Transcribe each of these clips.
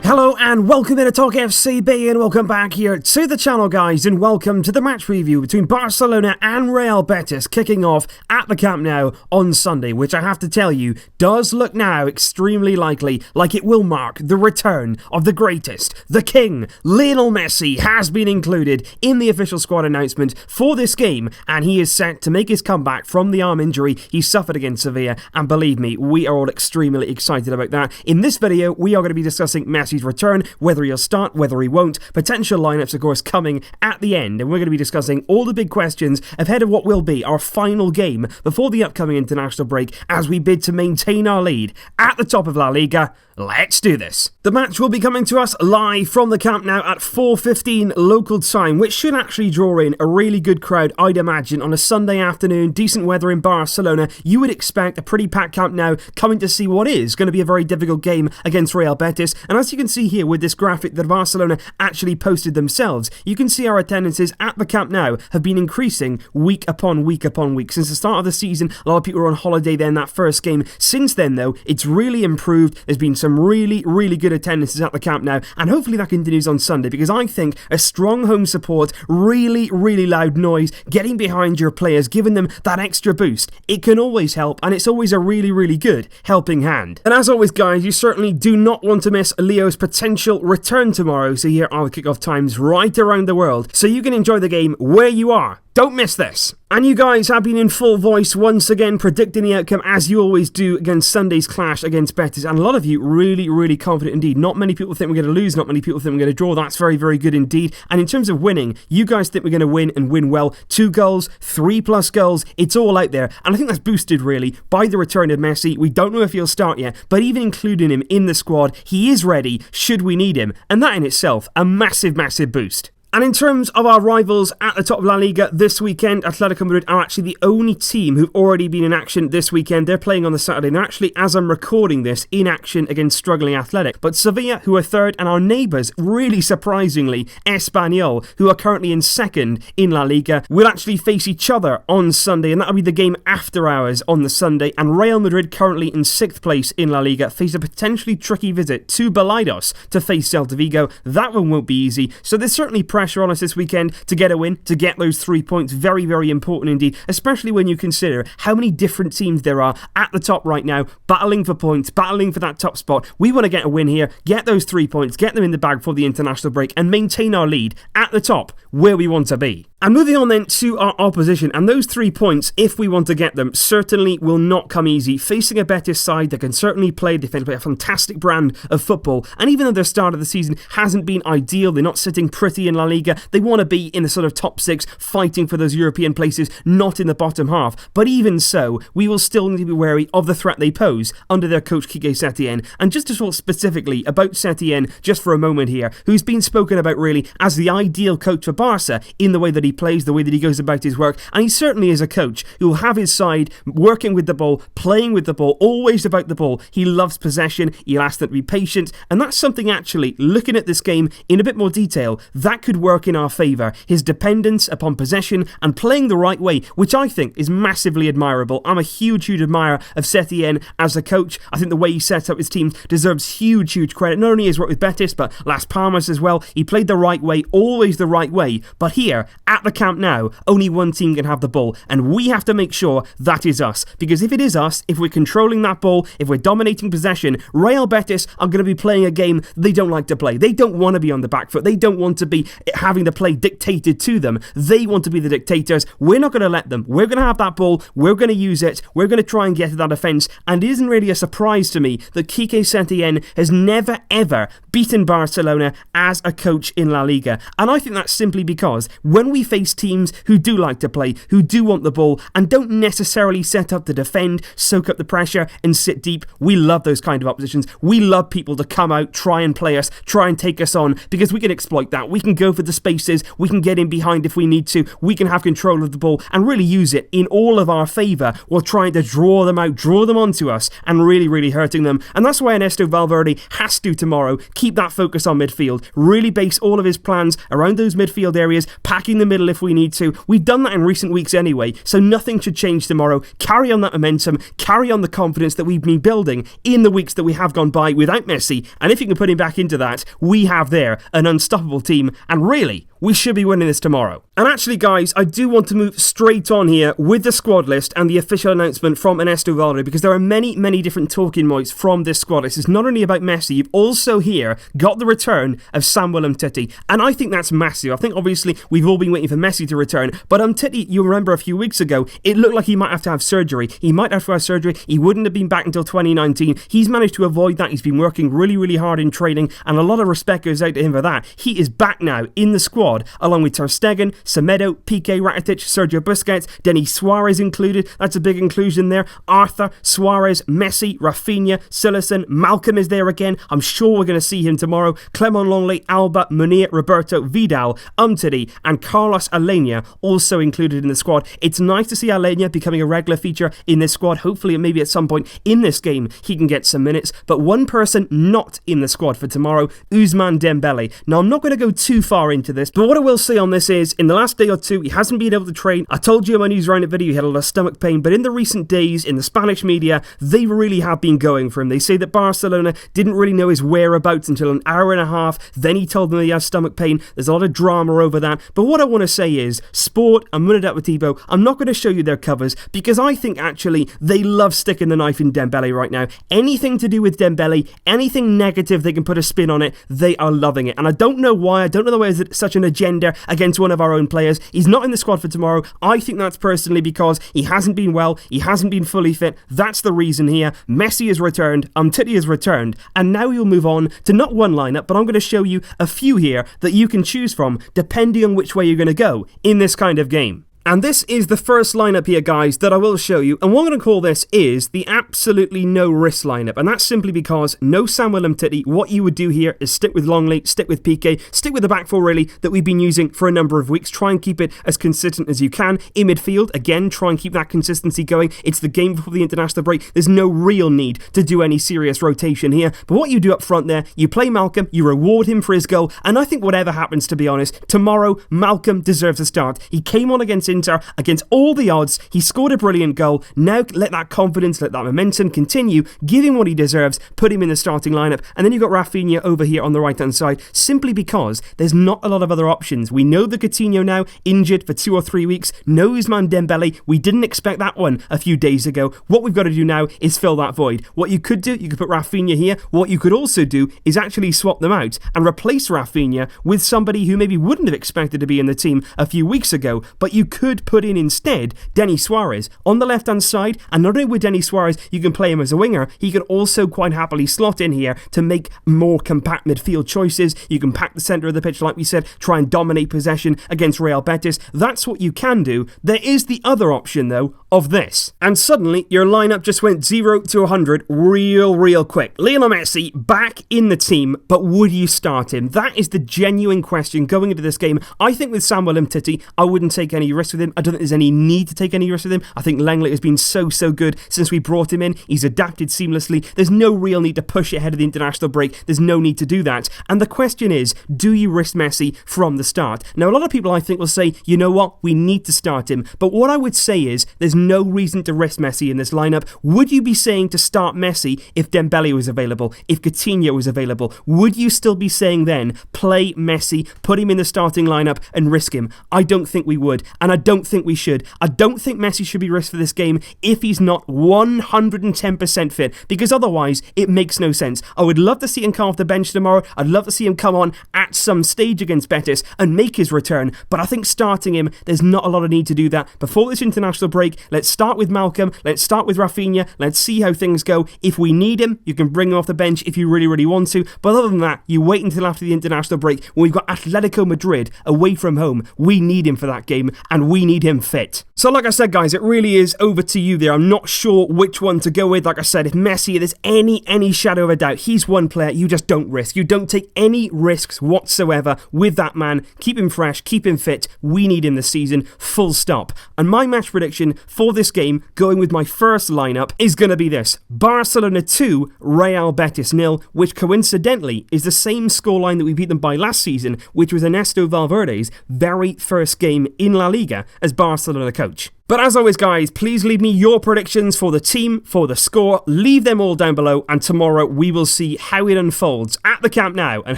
Hello and welcome to Talk FCB and welcome back here to the channel, guys, and welcome to the match review between Barcelona and Real Betis kicking off at the Camp Nou on Sunday, which I have to tell you does look now extremely likely like it will mark the return of the greatest. The king, Lionel Messi, has been included in the official squad announcement for this game, and he is set to make his comeback from the arm injury he suffered against Sevilla, and believe me, we are all extremely excited about that. In this video, we are going to be discussing Messi's return, whether he'll start, whether he won't, potential lineups of course coming at the end, and we're going to be discussing all the big questions ahead of what will be our final game before the upcoming international break as we bid to maintain our lead at the top of La Liga. Let's do this. The match will be coming to us live from the Camp Nou at 4:15 local time, which should actually draw in a really good crowd, I'd imagine, on a Sunday afternoon, decent weather in Barcelona. You would expect a pretty packed Camp Nou coming to see what is going to be a very difficult game against Real Betis, and as you can see here with this graphic that Barcelona actually posted themselves, you can see our attendances at the Camp Nou have been increasing week upon week upon week. Since the start of the season, a lot of people were on holiday then, that first game. Since then though, it's really improved. There's been some really good attendances at the Camp Nou, and hopefully that continues on Sunday, because I think a strong home support, really loud noise, getting behind your players, giving them that extra boost, it can always help, and it's always a really good helping hand. And as always, guys, you certainly do not want to miss Leo's potential return tomorrow, so here are the kickoff times right around the world, so you can enjoy the game where you are. Don't miss this. And you guys have been in full voice once again predicting the outcome, as you always do against Sunday's clash against Betis, and a lot of you really confident indeed. Not many people think we're going to lose, not many people think we're going to draw. That's very good indeed. And in terms of winning, you guys think we're going to win and win well. 2 goals, 3+ goals, it's all out there, and I think that's boosted really by the return of Messi. We don't know if he'll start yet, but even including him in the squad, he is ready should we need him, and that in itself a massive boost. And in terms of our rivals at the top of La Liga this weekend, Atlético Madrid are actually the only team who've already been in action this weekend. They're playing on the Saturday, and they're actually, as I'm recording this, in action against struggling Athletic. But Sevilla, who are third, and our neighbours, really surprisingly, Espanyol, who are currently in second in La Liga, will actually face each other on Sunday, and that'll be the game after hours on the Sunday. And Real Madrid, currently in 6th place in La Liga, face a potentially tricky visit to Balaidos to face Celta Vigo. That one won't be easy, so there's certainly pressure on us this weekend to get a win, to get those 3 points. Very important indeed, especially when you consider how many different teams there are at the top right now, battling for points, battling for that top spot. We want to get a win here, get those 3 points, get them in the bag for the international break, and maintain our lead at the top where we want to be. And moving on then to our opposition, and those 3 points, if we want to get them, certainly will not come easy. Facing a Betis side that can certainly play, they play a fantastic brand of football, and even though their start of the season hasn't been ideal, they're not sitting pretty in La Liga, they want to be in the sort of top 6, fighting for those European places, not in the bottom half. But even so, we will still need to be wary of the threat they pose under their coach Quique Setién. And just to talk specifically about Setién just for a moment here, who's been spoken about really as the ideal coach for Barça in the way that he plays, the way that he goes about his work, and he certainly is a coach who will have his side working with the ball, playing with the ball, always about the ball. He loves possession, he'll ask them to be patient, and that's something actually, looking at this game in a bit more detail, that could work in our favour. His dependence upon possession and playing the right way, which I think is massively admirable. I'm a huge admirer of Setién as a coach. I think the way he sets up his teams deserves huge credit. Not only his work with Betis, but Las Palmas as well. He played the right way, always the right way, but here, at the Camp Nou, only one team can have the ball, and we have to make sure that is us, because if it is us, if we're controlling that ball, if we're dominating possession, Real Betis are going to be playing a game they don't like to play. They don't want to be on the back foot. They don't want to be having the play dictated to them. They want to be the dictators. We're not going to let them. We're going to have that ball. We're going to use it. We're going to try and get to that offence, and it isn't really a surprise to me that Quique Setién has never ever beaten Barcelona as a coach in La Liga, and I think that's simply because when we face teams who do like to play, who do want the ball, and don't necessarily set up to defend, soak up the pressure, and sit deep. We love those kind of oppositions. We love people to come out, try and play us, try and take us on, because we can exploit that. We can go for the spaces, we can get in behind if we need to, we can have control of the ball, and really use it in all of our favour while trying to draw them out, draw them onto us, and really hurting them. And that's why Ernesto Valverde has to tomorrow keep that focus on midfield, really base all of his plans around those midfield areas, packing the middle if we need to. We've done that in recent weeks anyway, so nothing should change tomorrow. Carry on that momentum, carry on the confidence that we've been building in the weeks that we have gone by without Messi, and if you can put him back into that, we have there an unstoppable team, and really, we should be winning this tomorrow. And actually, guys, I do want to move straight on here with the squad list and the official announcement from Ernesto Valverde, because there are many different talking points from this squad list. It's not only about Messi, you've also here got the return of Samuel Umtiti, and I think that's massive. I think obviously we've all been waiting for Messi to return, but Umtiti, you remember a few weeks ago, it looked like he might have to have surgery. He might have to have surgery. He wouldn't have been back until 2019. He's managed to avoid that. He's been working really hard in training, and a lot of respect goes out to him for that. He is back now in the squad, along with Ter Stegen, Semedo, Piqué, Rakitic, Sergio Busquets, Denis Suarez included. That's a big inclusion there. Arthur, Suarez, Messi, Rafinha, Sillerson, Malcolm is there again. I'm sure we're going to see him tomorrow. Clement Longley, Alba, Munir, Roberto, Vidal, Umtiti, and Carlos Alenia also included in the squad. It's nice to see Alenia becoming a regular feature in this squad. Hopefully, maybe at some point in this game, he can get some minutes. But one person not in the squad for tomorrow, Ousmane Dembele. Now, I'm not going to go too far into this, but what I will say on this is, in the last day or two, he hasn't been able to train. I told you in my news roundup video he had a lot of stomach pain, but in the recent days, in the Spanish media, they really have been going for him. They say that Barcelona didn't really know his whereabouts until an hour and a half, then he told them he has stomach pain. There's a lot of drama over that, but what I want to say is, Sport and Mundo Deportivo, I'm not going to show you their covers, because I think actually they love sticking the knife in Dembele right now. Anything to do with Dembele, anything negative they can put a spin on it, they are loving it, and I don't know why. I don't know why there's such an agenda against one of our own players. He's not in the squad for tomorrow. I think that's personally because he hasn't been well, he hasn't been fully fit. That's the reason here. Messi has returned, Umtiti has returned, and now we'll move on to not one lineup, but I'm going to show you a few here that you can choose from depending on which way you're going to go in this kind of game. And this is the first lineup here, guys, that I will show you. And what I'm going to call this is the absolutely no-risk lineup. And that's simply because no Samuel Umtiti. What you would do here is stick with Longley, stick with Piqué, stick with the back four, really, that we've been using for a number of weeks. Try and keep it as consistent as you can. In midfield, again, try and keep that consistency going. It's the game before the international break. There's no real need to do any serious rotation here. But what you do up front there, you play Malcolm, you reward him for his goal. And I think whatever happens, to be honest, tomorrow, Malcolm deserves a start. He came on against Inter, against all the odds. He scored a brilliant goal. Now let that confidence, let that momentum continue. Give him what he deserves. Put him in the starting lineup. And then you've got Rafinha over here on the right-hand side, simply because there's not a lot of other options. We know the Coutinho now injured for 2 or 3 weeks. No Ousmane Dembele. We didn't expect that one a few days ago. What we've got to do now is fill that void. What you could do, you could put Rafinha here. What you could also do is actually swap them out and replace Rafinha with somebody who maybe wouldn't have expected to be in the team a few weeks ago, but you could put in instead Denis Suarez on the left hand side. And not only with Denis Suarez, you can play him as a winger, he can also quite happily slot in here to make more compact midfield choices. You can pack the centre of the pitch, like we said, try and dominate possession against Real Betis. That's what you can do. There is the other option though of this, and suddenly your lineup just went 0 to 100 real quick. Lionel Messi back in the team, but would you start him? That is the genuine question going into this game. I think with Samuel Umtiti, I wouldn't take any risk with him. I don't think there's any need to take any risk with him. I think Langley has been so good since we brought him in. He's adapted seamlessly. There's no real need to push ahead of the international break. There's no need to do that. And the question is, do you risk Messi from the start? Now, a lot of people I think will say, you know what, we need to start him. But what I would say is, there's no reason to risk Messi in this lineup. Would you be saying to start Messi if Dembele was available, if Coutinho was available? Would you still be saying then, play Messi, put him in the starting lineup and risk him? I don't think we would. And I don't think we should. I don't think Messi should be risked for this game if he's not 110% fit, because otherwise it makes no sense. I would love to see him come off the bench tomorrow. I'd love to see him come on at some stage against Betis and make his return, but I think starting him, there's not a lot of need to do that. Before this international break, let's start with Malcolm, let's start with Rafinha, let's see how things go. If we need him, you can bring him off the bench if you really, really want to, but other than that, you wait until after the international break when we've got Atletico Madrid away from home. We need him for that game, and we need him fit. So like I said, guys, it really is over to you there. I'm not sure which one to go with. Like I said, if Messi, there's any shadow of a doubt, he's one player you just don't risk. You don't take any risks whatsoever with that man. Keep him fresh, keep him fit. We need him this season, full stop. And my match prediction for this game, going with my first lineup, is going to be this: Barcelona 2, Real Betis 0, which coincidentally is the same scoreline that we beat them by last season, which was Ernesto Valverde's very first game in La Liga as Barcelona coach. But as always, guys, please leave me your predictions for the team, for the score. Leave them all down below, and tomorrow we will see how it unfolds at the Camp Nou, and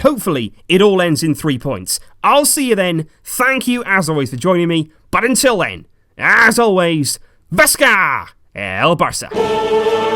hopefully it all ends in 3 points. I'll see you then. Thank you, as always, for joining me. But until then, as always, Vesca El Barça.